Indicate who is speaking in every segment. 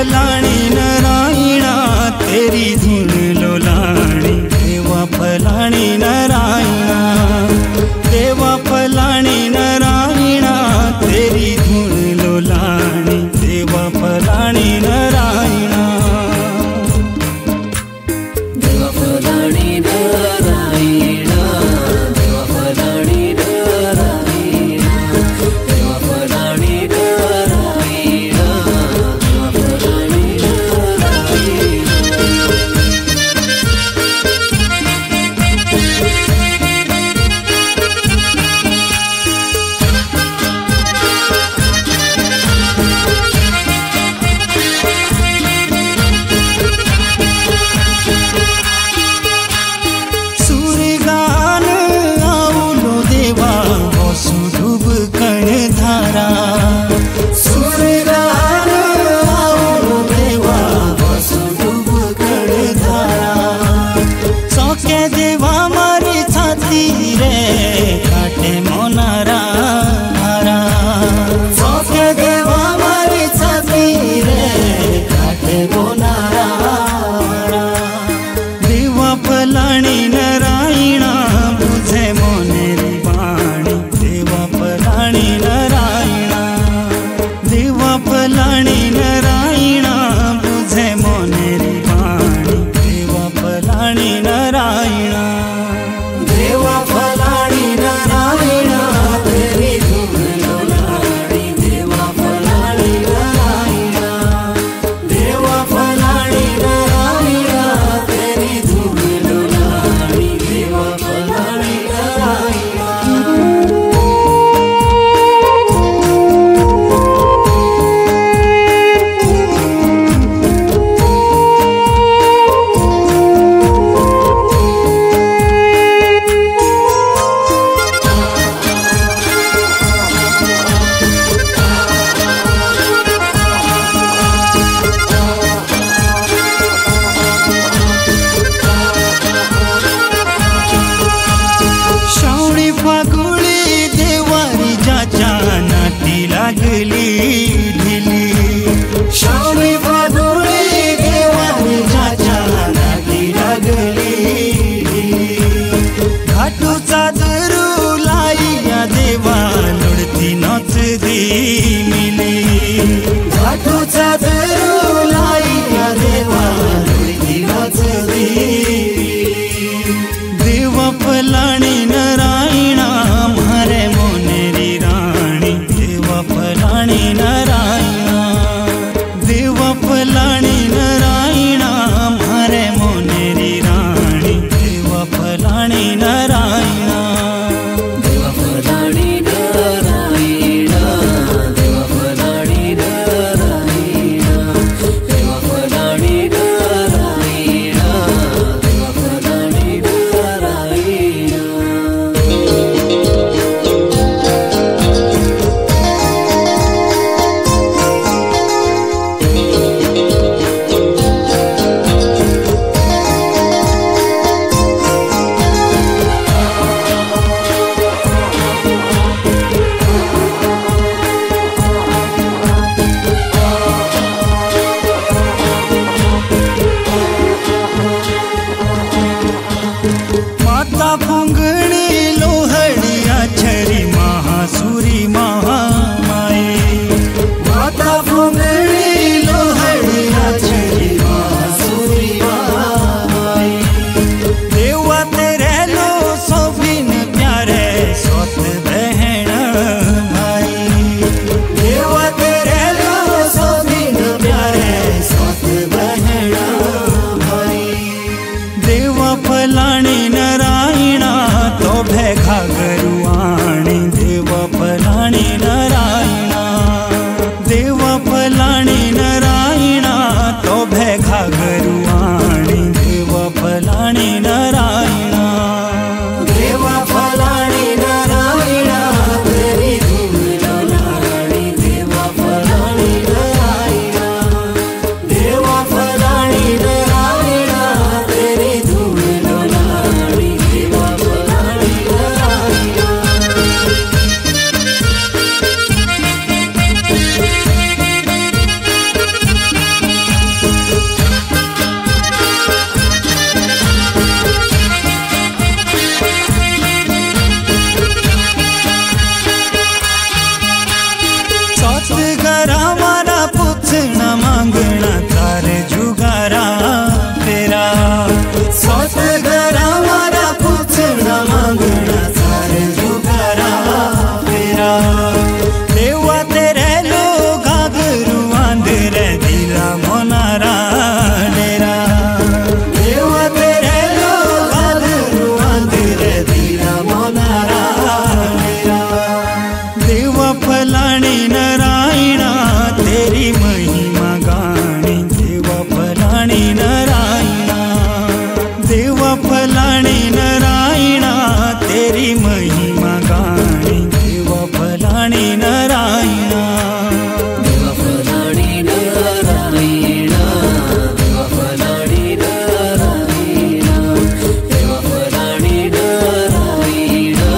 Speaker 1: फलाणी नारायणा तेरी धुन लोलाणी देवा फलाणी नारायणा देवा फलाणी नारायणा तेरी धुन लोलाणी देवा फलाणी नारायणा
Speaker 2: देवा फलाणी नारायणा देवा फलाणी नारायणा देवा फलाणी नारायणा देवा फलाणी
Speaker 1: सूर्यगान आवलो देवा वसुधुब कणधारा सूर्यगान आवलो देवा वसुधुब कणधारा सौके देवा मारी छाती रे काटे मोनारा मारा सौके देवा मारी छाती रे काटे मोनारा मारा देवा फलाणी नारायणा बुझे मोनेरी वाणी देवा फलाणी नारायणा देवा फलाणी नारायणा बुझे मोनेरी वाणी देवा फलाणी नारायणा देवा फलाणी नारायणा तेरी धुन लोलाणी देवा फलाणी नारायणा देवा फलाणी नारायणा तेरी धुन लोलाणी देवा फलाणी नारायणा श्रावणी फागुळी देवारी जाच्या नाटी लागली ढिली श्रावणी फागुळी देवारी जाच्या नाटी लागली ढिली घाटूचा दरू लाईया देवा लुडती नाच दी मिली घाटूचा दरू लाईया देवा लुडती नाच दी देवा फलाणी नारायणा मारे मोनेरी राणी देवा फलाणी नारायणा देवा फलाणी नारायणा मारे मोनेरी राणी देवा फलाणी नारायणा
Speaker 2: देवा फलाणी नारायणा देवा फलाणी नारायणा देवा फलाणी नारायणा देवा फलाणी नारायणा
Speaker 1: महिमा गाणी देवा फलाणी नारायणा देवा फलाणी नारायणा तेरी महिमा गाणी देवा फलाणी नारायणा
Speaker 2: देवा फलाणी नारायणा देवा फलाणी नारायणा देवा फलाणी नारायणा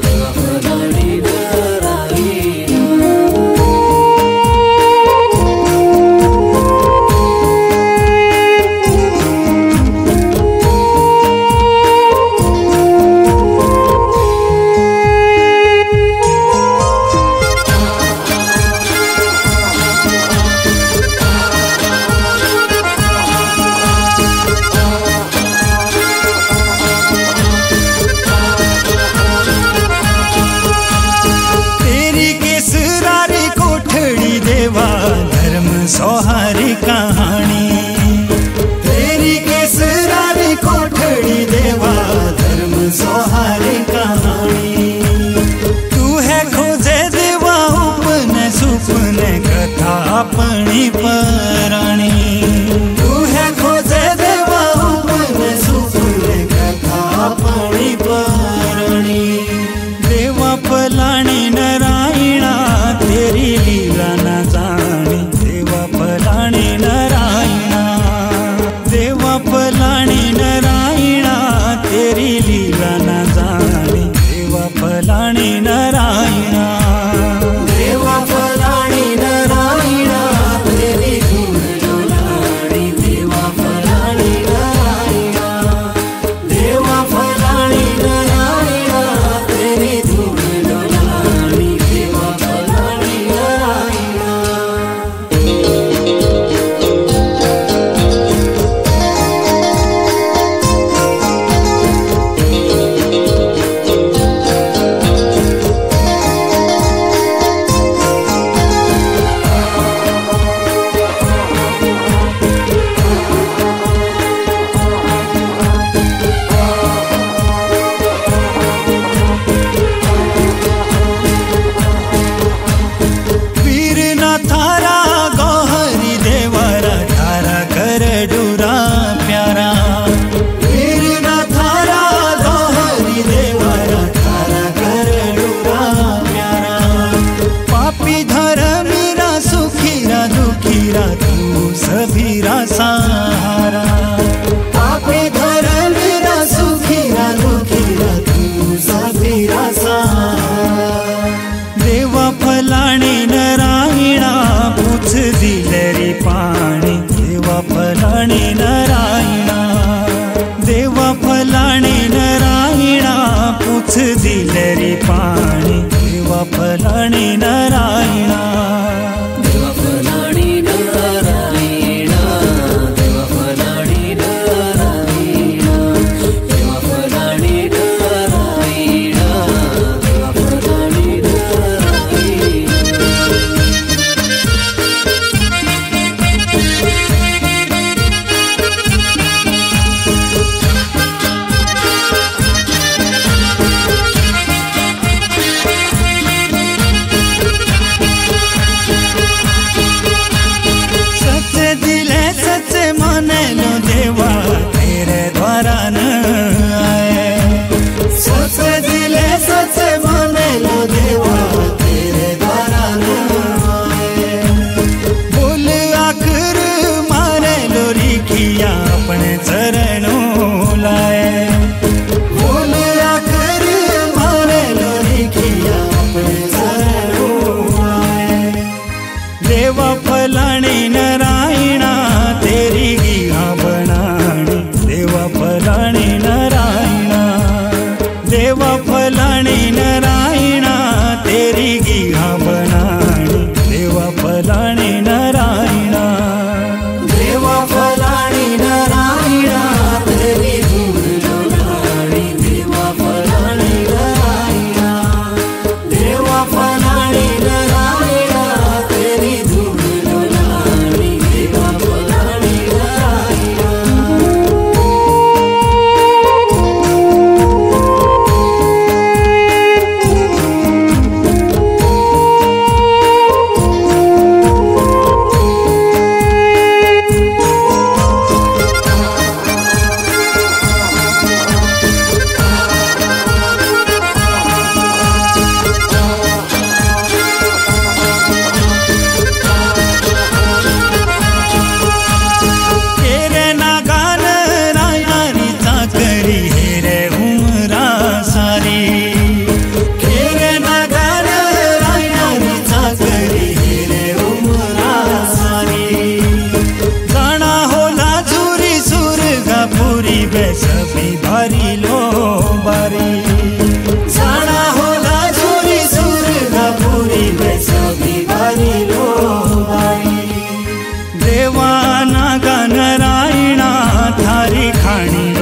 Speaker 2: देवा फलाणी नारायणा
Speaker 1: धर्म सौहारी कहानी तेरी केसरारी कोठड़ी देवा धर्म सौहारी कहानी तू है खोजे देवा उपने सुपने कथा अपनी पराणी तू है खोजे देवा उपने सुपने कथा अपनी पराणी देवा फलाणी नारायणा तेरी लीला न जानी देवा फलाणी नारायणा देवा फलाणी नारायणा तेरी लीला न जानी देवा फलाणी नारायणा देवा फलाणी नारायणा तेरी धूल डोलाणी देवा फलाणी नारायणा देवा फलाणी नारायणा तेरी धूल डोलाणी देवा फलाणी नारायणा थारा गौहरी देवरा थारा कर डूरा प्यारा वीर ना थारा गौहरी देवरा थारा कर डूरा प्यारा पापी धर्मीरा सुखीरा दुखीरा तू सभीरा सहारा पापी धर्मीरा सुखीरा दुखीरा तू सभीरा सहारा देवा फलाणी नारायणा पूछ दिलरी पाणी देवा फलाणी नारायणा देवा फलाणी नारायणा पूछ दिलरी पाणी देवा फलाणी नारायणा
Speaker 2: देवा फलाणी नारायणा देवा फलाणी नारायणा देवा फलाणी नारायणा देवा फलाणी नारायणा
Speaker 1: सच्चे दिले सच्चे माने लो देवा तेरे द्वारा न आए सच्चे दिले सच्चे माने लो देवा तेरे द्वारा न आए बोल आखिर मारे लो रिखिया अपने चरणों लाए बोल आखिर मारे लो रिखिया अपने चरणों लाए देवा फलाणी नारायणा तेरी गिहा बनाणी देवा फलाणी नारायणा देवा फलाणी नारायणा तेरी गिहा बनाणी देवा फलाणी नारायणा देवा फलाणी नारायणा तेरी धूल डोलाणी देवा फलाणी नारायणा देवा फलाणी नारायणा तेरी धूल डोलाणी देवाना गान रायणा थारी खाणी